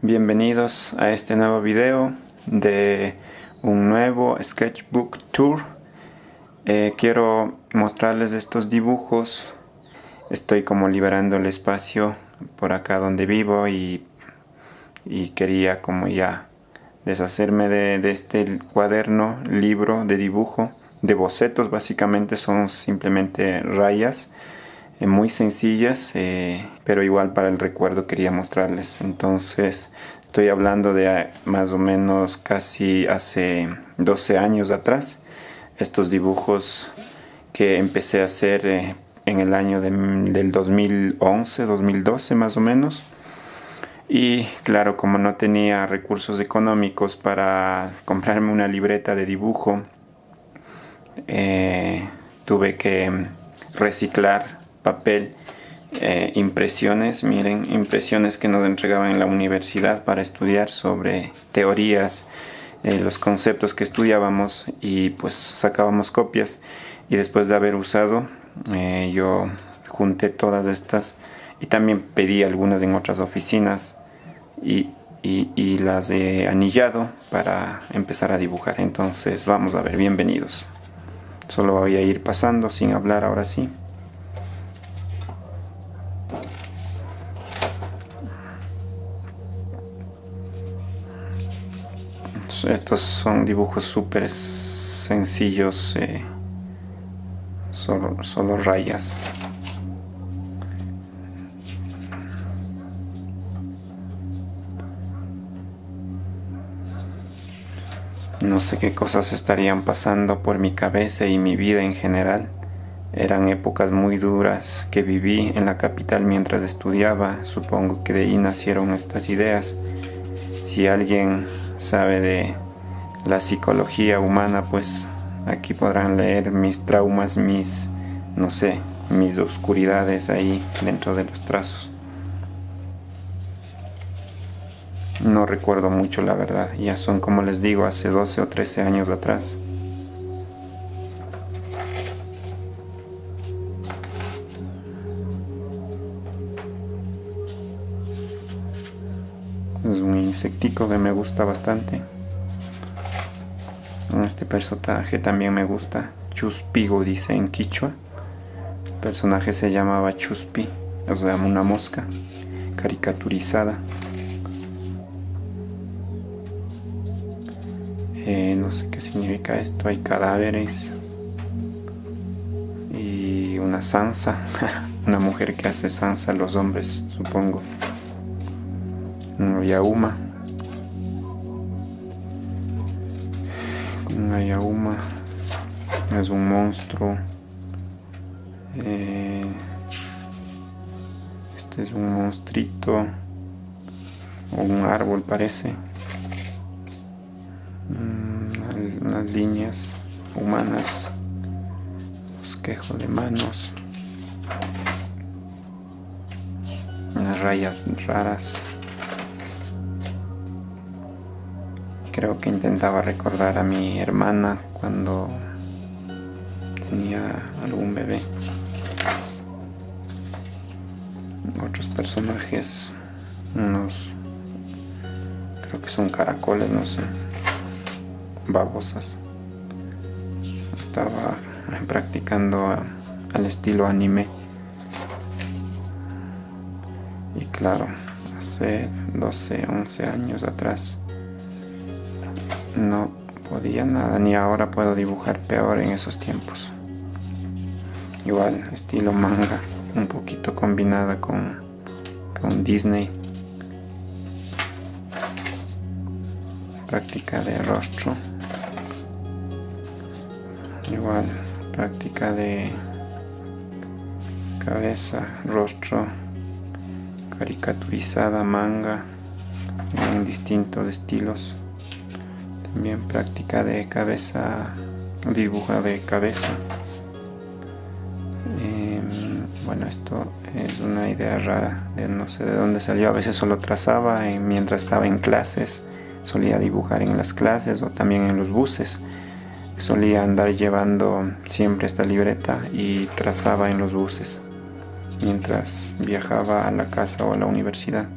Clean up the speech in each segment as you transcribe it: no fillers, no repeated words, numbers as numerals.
Bienvenidos a este nuevo video de un nuevo Sketchbook Tour. Quiero mostrarles estos dibujos. Estoy como liberando el espacio por acá donde vivo y quería como ya deshacerme de este cuaderno, libro de dibujo, de bocetos. Básicamente son simplemente rayas muy sencillas, pero igual para el recuerdo quería mostrarles. Entonces estoy hablando de más o menos casi hace 12 años atrás, estos dibujos que empecé a hacer en el año del 2011, 2012 más o menos. Y claro, como no tenía recursos económicos para comprarme una libreta de dibujo, tuve que reciclar papel, impresiones, miren, impresiones que nos entregaban en la universidad para estudiar sobre teorías, los conceptos que estudiábamos, y pues sacábamos copias. Y después de haber usado, yo junté todas estas y también pedí algunas en otras oficinas y las he anillado para empezar a dibujar. Entonces vamos a ver, bienvenidos. Solo voy a ir pasando sin hablar ahora sí. Estos son dibujos súper sencillos, solo rayas. No sé qué cosas estarían pasando por mi cabeza y mi vida en general. Eran épocas muy duras que viví en la capital mientras estudiaba. Supongo que de ahí nacieron estas ideas. Si alguien sabe de la psicología humana, pues aquí podrán leer mis traumas, mis oscuridades ahí dentro de los trazos. No recuerdo mucho, la verdad, ya son, como les digo, hace 12 o 13 años atrás. Es un insectico que me gusta bastante. Este personaje también me gusta. Chuspigo dice en quichua. El personaje se llamaba Chuspi, o sea, una mosca caricaturizada. No sé qué significa esto. Hay cadáveres y una zanza. Una mujer que hace zanza a los hombres, supongo. Un yauma. Una yauma es un monstruo. Este es un monstruito o un árbol, parece. Unas líneas humanas, bosquejo de manos, unas rayas raras. Creo que intentaba recordar a mi hermana cuando tenía algún bebé. Otros personajes, creo que son caracoles, no sé, babosas. Estaba practicando al estilo anime. Y claro, hace 12, 11 años atrás no podía nada, ni ahora puedo dibujar peor en esos tiempos. Igual, estilo manga, un poquito combinada con Disney. Práctica de rostro. Igual, práctica de cabeza, rostro, caricaturizada, manga, en distintos estilos. También práctica de cabeza, dibujo de cabeza. Bueno, esto es una idea rara, no sé de dónde salió. A veces solo trazaba mientras estaba en clases. Solía dibujar en las clases o también en los buses. Solía andar llevando siempre esta libreta y trazaba en los buses mientras viajaba a la casa o a la universidad.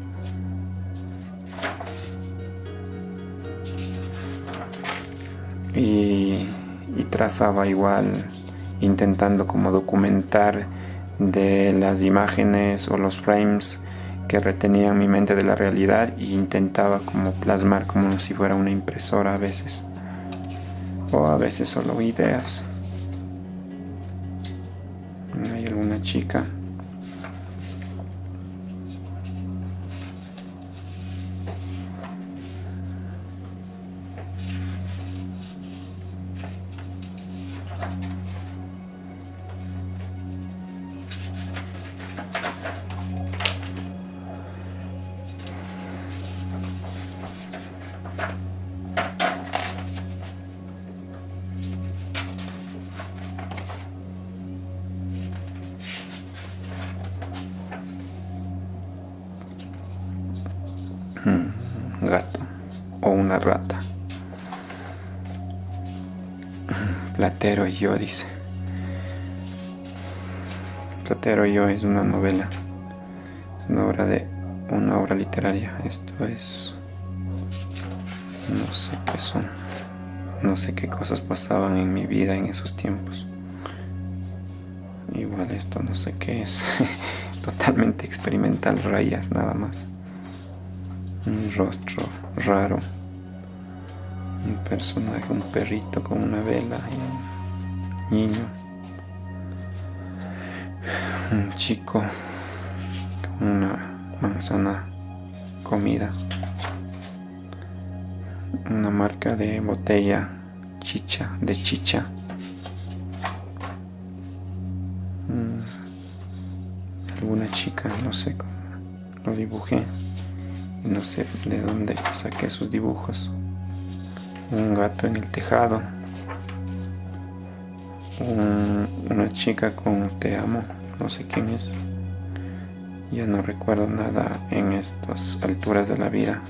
y trazaba igual, intentando como documentar de las imágenes o los frames que retenían mi mente de la realidad, e intentaba como plasmar como si fuera una impresora a veces, o a veces solo ideas. Hay alguna chica. Un gato o una rata. Platero y yo, dice. Platero y yo es una novela, una obra literaria. Esto es, no sé qué son, no sé qué cosas pasaban en mi vida en esos tiempos. Igual esto no sé qué es. Totalmente experimental, rayas nada más. Un rostro raro, un personaje, un perrito con una vela y un niño, un chico con una manzana comida, una marca de botella de chicha, alguna chica, no sé cómo lo dibujé. No sé de dónde saqué sus dibujos. Un gato en el tejado. Una chica con te amo. No sé quién es. Ya no recuerdo nada en estas alturas de la vida.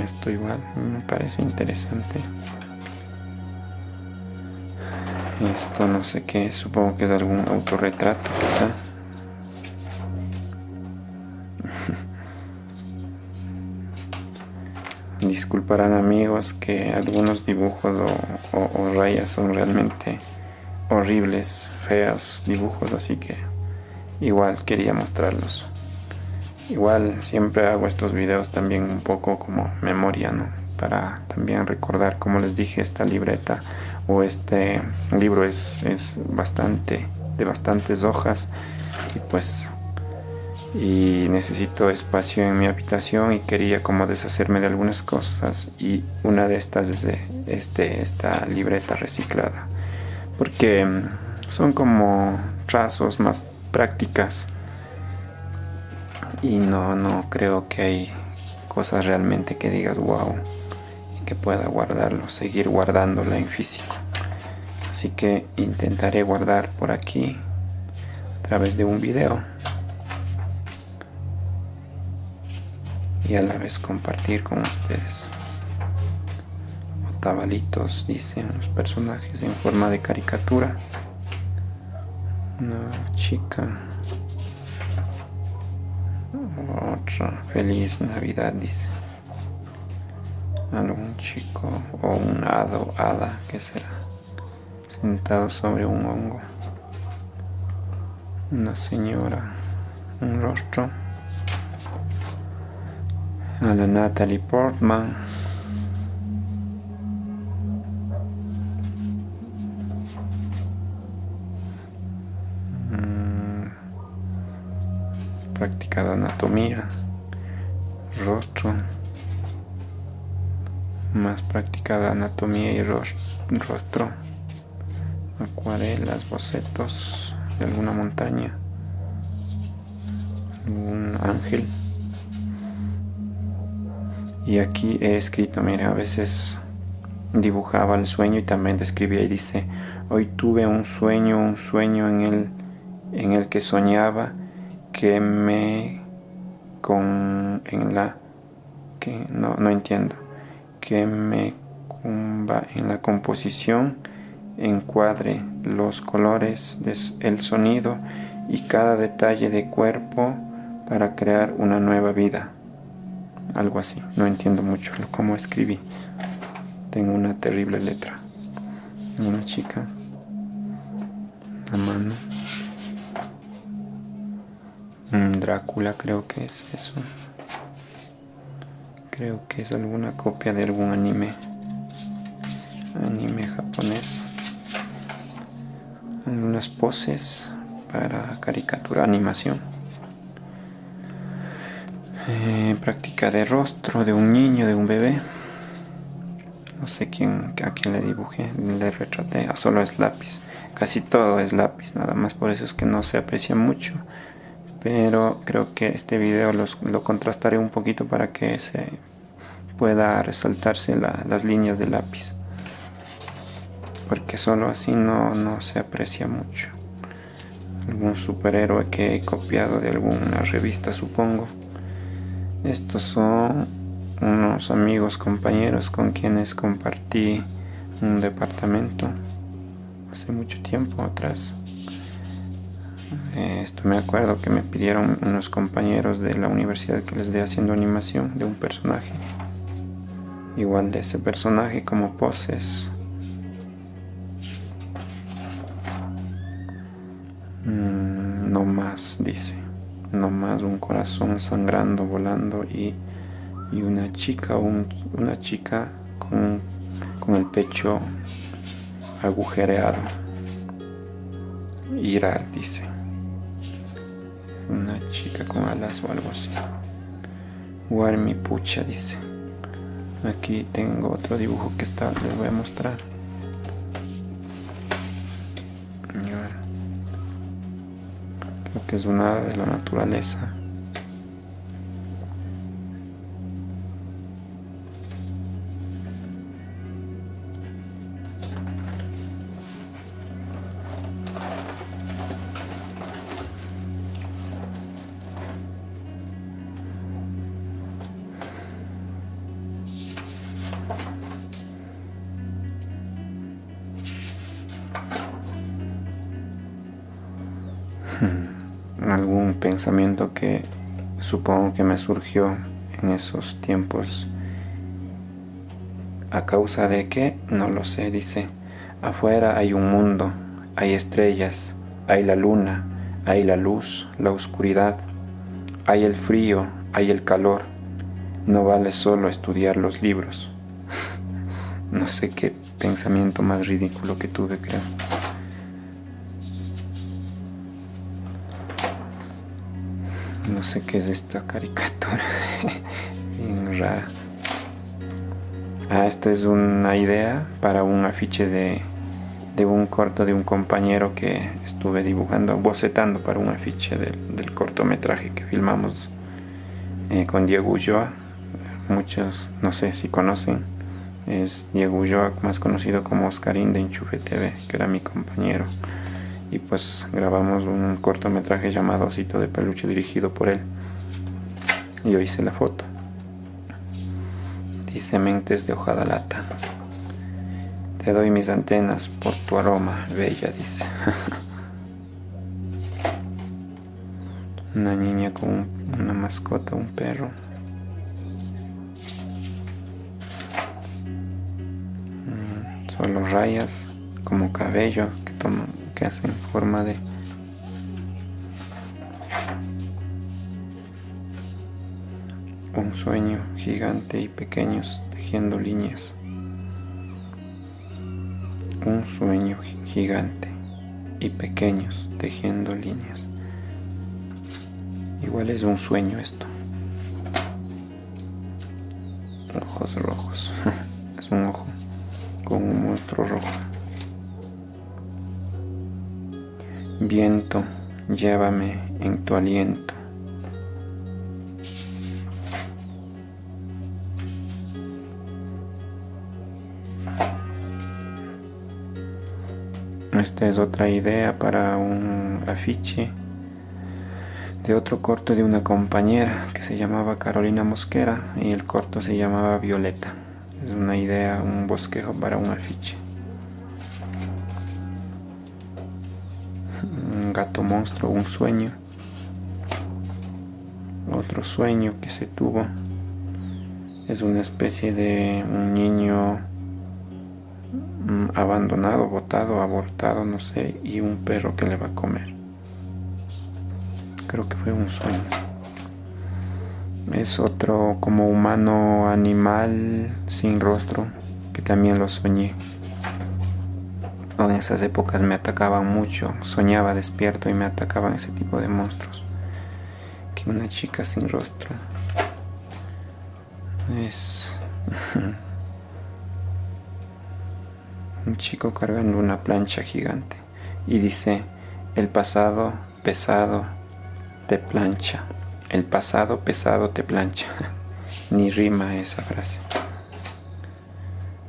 Esto igual me parece interesante. Esto no sé qué es. Supongo que es algún autorretrato quizá. Disculparán amigos que algunos dibujos o rayas son realmente horribles, feos dibujos, así que igual quería mostrarlos. Igual siempre hago estos videos también un poco como memoria, ¿no? Para también recordar, como les dije, esta libreta o este libro es de bastantes hojas, y pues necesito espacio en mi habitación y quería como deshacerme de algunas cosas, y una de estas es esta libreta reciclada, porque son como trazos más prácticas y no creo que hay cosas realmente que digas wow y que pueda guardarlo, seguir guardándola en físico. Así que intentaré guardar por aquí a través de un video y a la vez compartir con ustedes. Otavalitos, dicen los personajes en forma de caricatura. Una chica. Otra. Feliz Navidad, dice. Algún chico o un hada, ¿qué será? Sentado sobre un hongo. Una señora. Un rostro. A la Natalie Portman. Práctica de anatomía. Rostro. Más práctica de anatomía y rostro. Acuarelas, bocetos de alguna montaña. Un ángel. Y aquí he escrito, mira, a veces dibujaba el sueño y también describía y dice: hoy tuve un sueño en el que soñaba que no entiendo, que me cumba en la composición, encuadre, los colores, el sonido y cada detalle de cuerpo para crear una nueva vida. Algo así, no entiendo mucho cómo escribí. Tengo una terrible letra. Una chica. La mano. Drácula, creo que es eso. Creo que es alguna copia de algún anime japonés. Algunas poses para caricatura, animación. Práctica de rostro de un niño, de un bebé. No sé a quién le dibujé, le retraté. Solo es lápiz. Casi todo es lápiz, nada más, por eso es que no se aprecia mucho. Pero creo que este video lo contrastaré un poquito para que se pueda resaltarse las líneas de lápiz, porque solo así no se aprecia mucho. Algún superhéroe que he copiado de alguna revista, supongo. Estos son unos amigos, compañeros con quienes compartí un departamento hace mucho tiempo atrás. Esto me acuerdo que me pidieron unos compañeros de la universidad que les dé haciendo animación de un personaje. Igual de ese personaje como poses. No más, dice. No más, un corazón sangrando, volando y una chica con el pecho agujereado. Irar, dice. Una chica con alas o algo así. Warmi pucha, dice. Aquí tengo otro dibujo que les voy a mostrar. Creo que es un hada de la naturaleza. Algún pensamiento que supongo que me surgió en esos tiempos. ¿A causa de qué? No lo sé, dice. Afuera hay un mundo, hay estrellas, hay la luna, hay la luz, la oscuridad, hay el frío, hay el calor. No vale solo estudiar los libros. No sé qué pensamiento más ridículo que tuve, creo. No sé qué es esta caricatura. Bien rara. Esta es una idea para un afiche de un corto de un compañero que estuve dibujando, bocetando para un afiche del cortometraje que filmamos con Diego Ulloa. Muchos, no sé si conocen, es Diego Ulloa, más conocido como Oscarín de Enchufe TV, que era mi compañero. Y pues grabamos un cortometraje llamado Osito de Peluche, dirigido por él. Yo hice la foto. Dice: mentes de hojalata. Te doy mis antenas por tu aroma, bella, dice. Una niña con una mascota, un perro. Solo rayas como cabello que hacen forma de un sueño gigante y pequeños tejiendo líneas. Un sueño gigante y pequeños tejiendo líneas. Igual es un sueño esto. Ojos rojos. Es un ojo con un monstruo rojo. Viento, llévame en tu aliento. Esta es otra idea para un afiche de otro corto de una compañera que se llamaba Carolina Mosquera y el corto se llamaba Violeta. Es una idea, un bosquejo para un afiche. Un gato monstruo, un sueño. Otro sueño que se tuvo es una especie de un niño abandonado, botado, abortado, no sé, y un perro que le va a comer. Creo que fue un sueño. Es otro como humano animal sin rostro que también lo soñé. En esas épocas me atacaban mucho, soñaba despierto y me atacaban ese tipo de monstruos. Que una chica sin rostro es un chico cargando una plancha gigante y dice: el pasado pesado te plancha, el pasado pesado te plancha. Ni rima esa frase.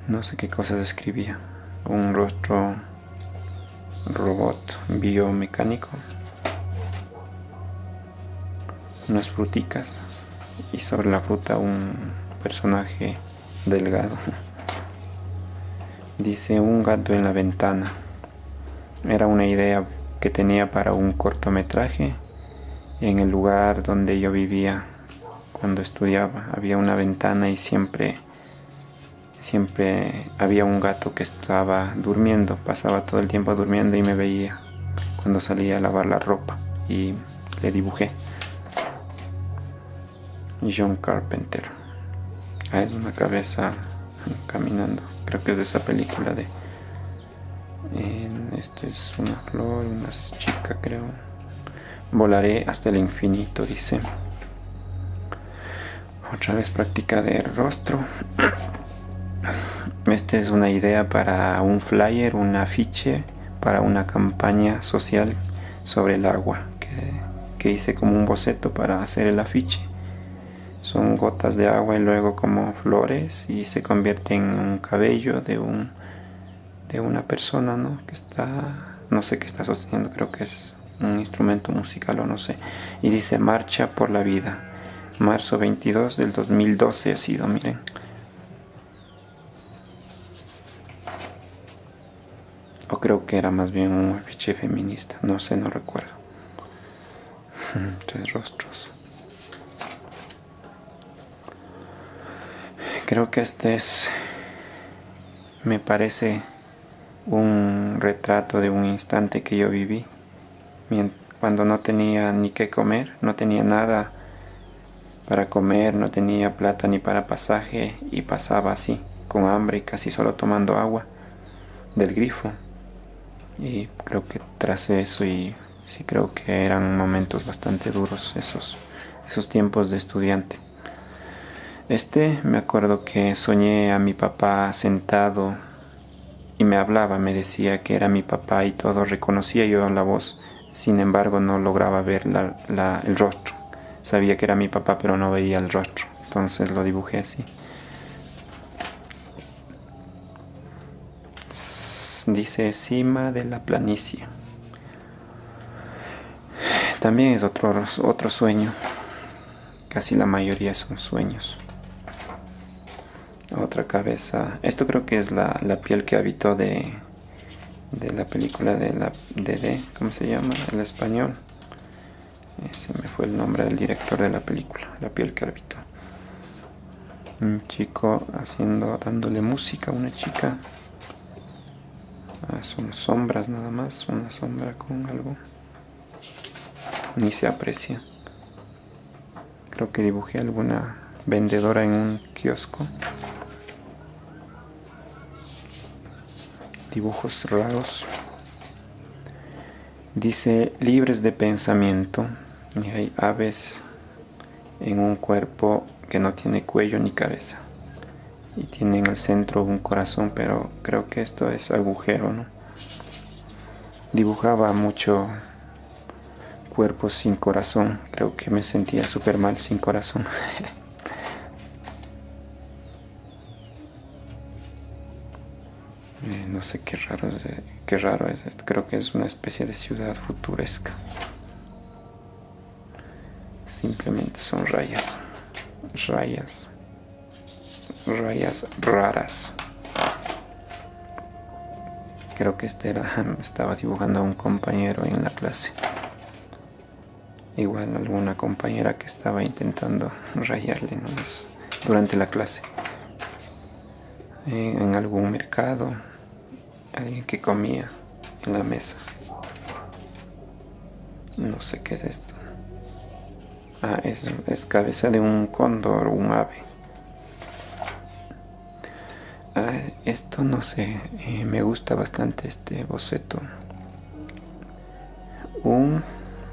No sé qué cosas escribía. Un rostro robot biomecánico, unas fruticas y sobre la fruta un personaje delgado. Dice: un gato en la ventana. Era una idea que tenía para un cortometraje en el lugar donde yo vivía cuando estudiaba. Había una ventana y siempre había un gato que estaba durmiendo, pasaba todo el tiempo durmiendo y me veía cuando salía a lavar la ropa y le dibujé. John Carpenter. Es una cabeza caminando. Creo que es de esa película de... esto es una flor, una chica, creo. Volaré hasta el infinito, dice. Otra vez práctica de rostro. Esta es una idea para un flyer, un afiche para una campaña social sobre el agua que hice como un boceto para hacer el afiche. Son gotas de agua y luego como flores y se convierte en un cabello de una persona, ¿no? Que está, no sé qué está sosteniendo, creo que es un instrumento musical o no sé. Y dice: marcha por la vida. Marzo 22 del 2012 ha sido, miren. O creo que era más bien un afiche feminista, no sé, no recuerdo. 3 rostros. Creo que me parece un retrato de un instante que yo viví cuando no tenía ni qué comer, no tenía nada para comer, no tenía plata ni para pasaje y pasaba así, con hambre y casi solo tomando agua del grifo. Y creo que tracé eso y sí creo que eran momentos bastante duros esos tiempos de estudiante. Me acuerdo que soñé a mi papá sentado y me hablaba, me decía que era mi papá y todo, reconocía yo la voz, sin embargo no lograba ver el rostro. Sabía que era mi papá pero no veía el rostro, entonces lo dibujé así. Dice: cima de la planicie. También es otro sueño. Casi la mayoría son sueños. Otra cabeza. Esto creo que es la piel que habitó de la película de ¿cómo se llama? El español. Se me fue el nombre del director de la película. La piel que habitó. Un chico dándole música a una chica. Son sombras nada más, una sombra con algo. Ni se aprecia. Creo que dibujé alguna vendedora en un kiosco. Dibujos raros. Dice: libres de pensamiento. Y hay aves en un cuerpo que no tiene cuello ni cabeza. Y tiene en el centro un corazón, pero creo que esto es agujero, ¿no? Dibujaba mucho cuerpos sin corazón. Creo que me sentía súper mal sin corazón. No sé qué raro es esto. Creo que es una especie de ciudad futuresca. Simplemente son rayas raras. Creo que estaba dibujando a un compañero en la clase. Igual alguna compañera que estaba intentando rayarle, ¿no? Durante la clase. En algún mercado, alguien que comía en la mesa. No sé qué es esto. Es cabeza de un cóndor, un ave. Esto no sé, me gusta bastante este boceto. Un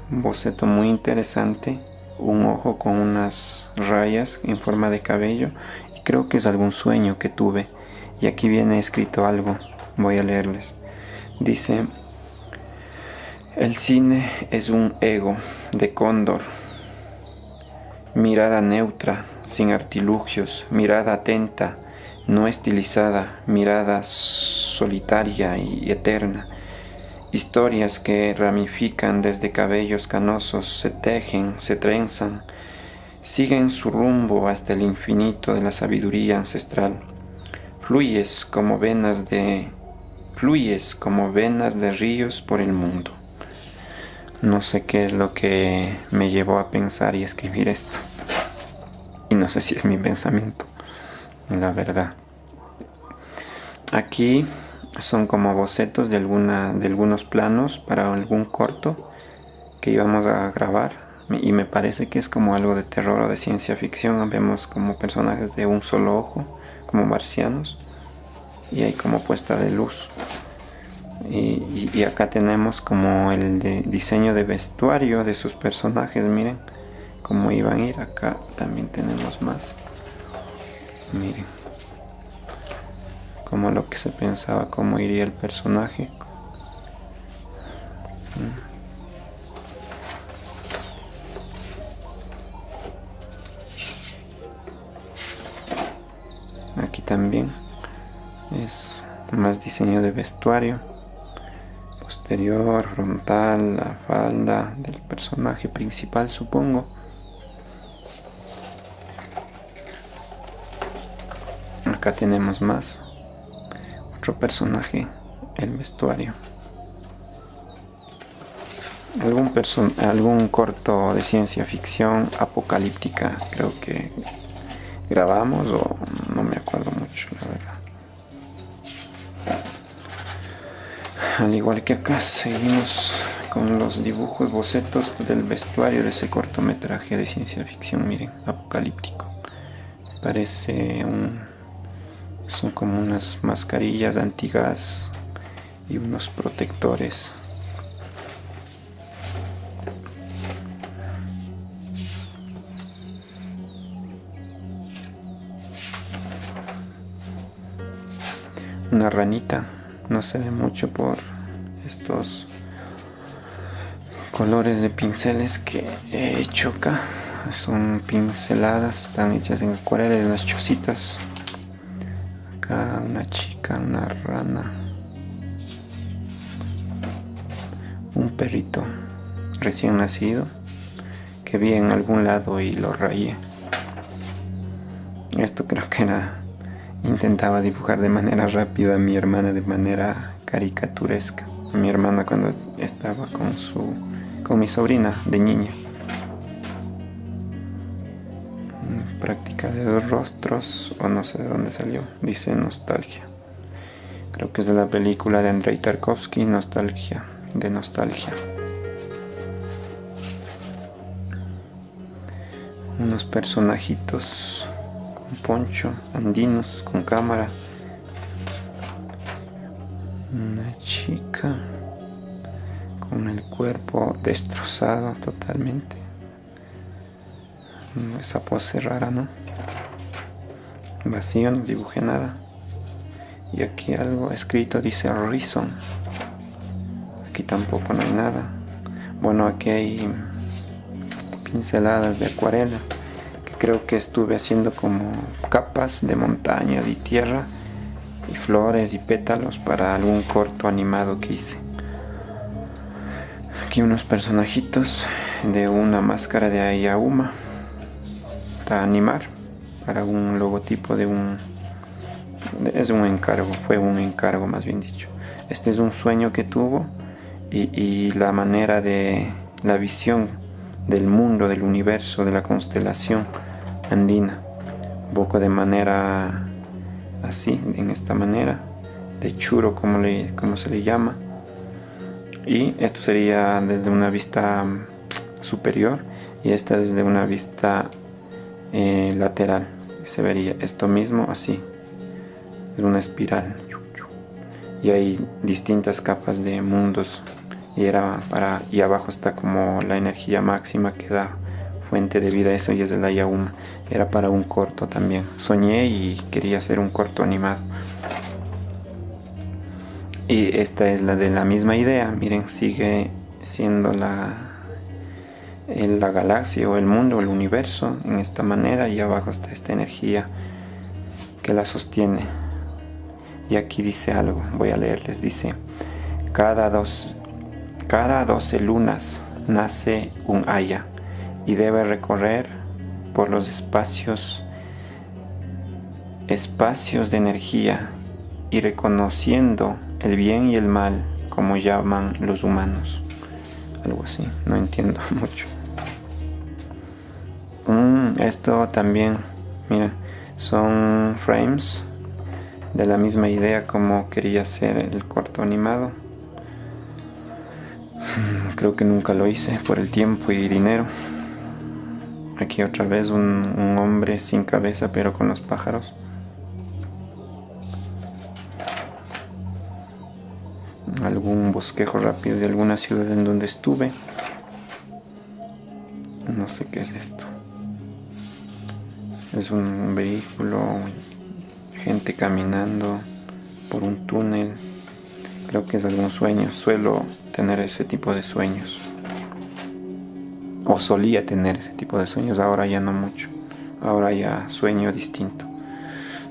boceto muy interesante, un ojo con unas rayas en forma de cabello, y creo que es algún sueño que tuve. Y aquí viene escrito algo, voy a leerles. Dice: el cine es un ego de cóndor, mirada neutra, sin artilugios, mirada atenta, no estilizada, mirada solitaria y eterna. Historias que ramifican desde cabellos canosos, se tejen, se trenzan, siguen su rumbo hasta el infinito de la sabiduría ancestral. Fluyes como venas de ríos por el mundo. No sé qué es lo que me llevó a pensar y escribir esto. Y no sé si es mi pensamiento, la verdad. Aquí son como bocetos de algunos planos para algún corto que íbamos a grabar. Y me parece que es como algo de terror o de ciencia ficción. Vemos como personajes de un solo ojo, como marcianos. Y hay como puesta de luz. Y acá tenemos como el diseño de vestuario de sus personajes. Miren cómo iban a ir. Acá también tenemos más. Miren, como lo que se pensaba, cómo iría el personaje. Aquí también es más diseño de vestuario. Posterior, frontal, la falda del personaje principal, supongo. Acá tenemos más. Otro personaje, el vestuario. Algún corto de ciencia ficción apocalíptica, creo que grabamos, o no me acuerdo mucho, la verdad. Al igual que acá, seguimos con los dibujos, bocetos del vestuario de ese cortometraje de ciencia ficción. Miren, apocalíptico. Son como unas mascarillas antigas y unos protectores. Una ranita. No se ve mucho por estos colores de pinceles que he hecho acá. Son pinceladas, están hechas en acuarela de unas chocitas. Acá una chica, una rana, un perrito recién nacido que vi en algún lado y lo rayé. Esto creo que intentaba dibujar de manera rápida a mi hermana, de manera caricaturesca. Mi hermana cuando estaba con mi sobrina de niña. Práctica de dos rostros, o no sé de dónde salió. Dice nostalgia. Creo que es de la película de Andrei Tarkovsky, Nostalgia, de nostalgia. Unos personajitos con poncho, andinos, con cámara. Una chica con el cuerpo destrozado totalmente. Esa pose rara, ¿no? Vacío, no dibujé nada. Y aquí algo escrito, dice Reason. Aquí tampoco no hay nada. Bueno, aquí hay pinceladas de acuarela que creo que estuve haciendo como capas de montaña, de tierra y flores y pétalos para algún corto animado que hice. Aquí unos personajitos de una máscara de Ayahuasca para animar, para un logotipo fue un encargo más bien dicho. Este es un sueño que tuvo y la manera de la visión del mundo, del universo, de la constelación andina, un poco de manera así, en esta manera, de churo, como se le llama. Y esto sería desde una vista superior y esta desde una vista lateral. Se vería esto mismo así, es una espiral, y hay distintas capas de mundos, y abajo está como la energía máxima que da fuente de vida. Eso ya es de la Yauma. Era para un corto también. Soñé y quería hacer un corto animado. Y esta es la de la misma idea. Miren, sigue siendo la galaxia o el mundo o el universo en esta manera, y abajo está esta energía que la sostiene. Y aquí dice algo, voy a leerles. Dice: cada 12 lunas nace un Aya y debe recorrer por los espacios de energía y reconociendo el bien y el mal, como llaman los humanos. Algo así, no entiendo mucho. Esto también, mira, son frames de la misma idea como quería hacer el corto animado. Creo que nunca lo hice por el tiempo y dinero. Aquí otra vez un hombre sin cabeza pero con los pájaros. Algún bosquejo rápido de alguna ciudad en donde estuve. No sé qué es esto. Es un vehículo, gente caminando por un túnel. Creo que es algún sueño. Suelo tener ese tipo de sueños. O solía tener ese tipo de sueños. Ahora ya no mucho. Ahora ya sueño distinto.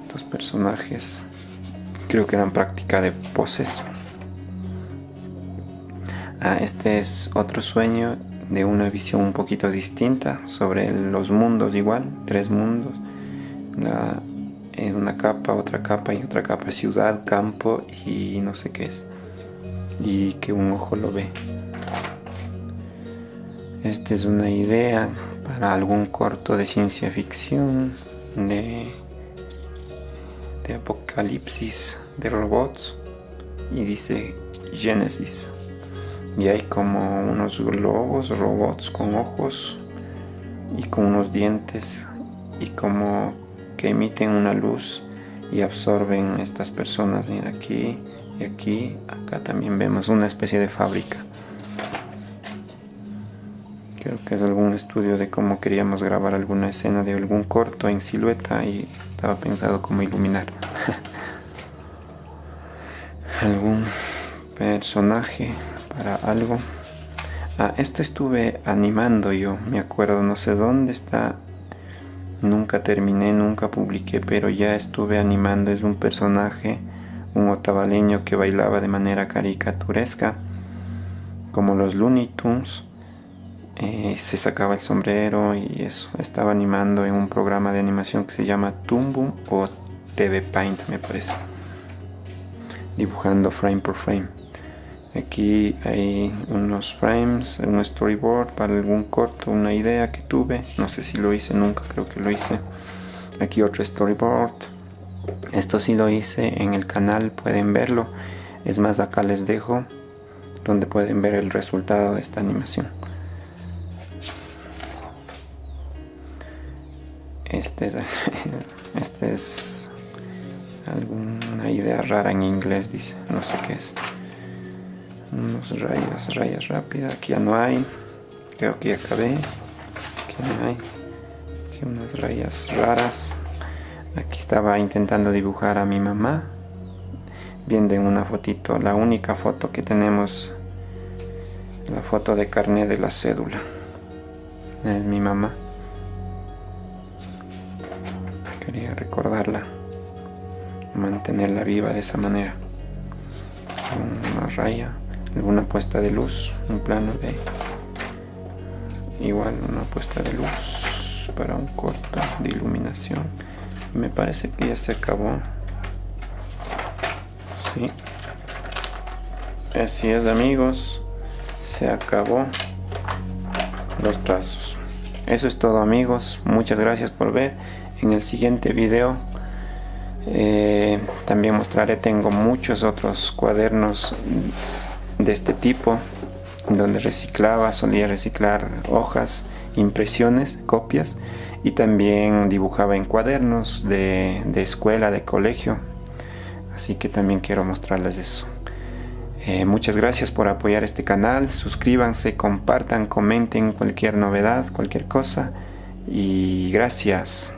Estos personajes creo que eran práctica de poseso. Este es otro sueño de una visión un poquito distinta sobre los mundos, igual, 3 mundos. Una capa, otra capa y otra capa, ciudad, campo y no sé qué es. Y que un ojo lo ve. Esta es una idea para algún corto de ciencia ficción, de apocalipsis, de robots. Y dice Génesis. Y hay como unos globos, robots con ojos y con unos dientes, y como que emiten una luz y absorben estas personas. Mira, aquí y aquí, acá también vemos una especie de fábrica. Creo que es algún estudio de cómo queríamos grabar alguna escena de algún corto en silueta, y estaba pensado cómo iluminar algún personaje para algo. Esto estuve animando yo, me acuerdo, no sé dónde está. Nunca terminé, nunca publiqué, pero ya estuve animando. Es un personaje, un otavaleño que bailaba de manera caricaturesca, como los Looney Tunes. Se sacaba el sombrero y eso. Estaba animando en un programa de animación que se llama Toon Boom o TV Paint, me parece. Dibujando frame por frame. Aquí hay unos frames, un storyboard para algún corto, una idea que tuve. No sé si lo hice nunca, creo que lo hice. Aquí otro storyboard. Esto sí lo hice en el canal, pueden verlo. Es más, acá les dejo donde pueden ver el resultado de esta animación. Este es alguna idea rara en inglés, dice, no sé qué es. Unos rayas rápidas. Aquí ya no hay, creo que ya acabé. Aquí no hay, aquí unas rayas raras. Aquí estaba intentando dibujar a mi mamá, viendo en una fotito, la única foto que tenemos, la foto de carnet de la cédula. Es mi mamá. Quería recordarla, mantenerla viva de esa manera. Una raya, alguna puesta de luz, un plano de igual, una puesta de luz para un corto de iluminación. Me parece que ya se acabó. Sí, así es, amigos, se acabó los trazos. Eso es todo, amigos, muchas gracias por ver. En el siguiente video También mostraré, tengo muchos otros cuadernos de este tipo donde solía reciclar hojas, impresiones, copias, y también dibujaba en cuadernos de escuela, de colegio, así que también quiero mostrarles eso. Muchas gracias por apoyar este canal, suscríbanse, compartan, comenten cualquier novedad, cualquier cosa, y gracias.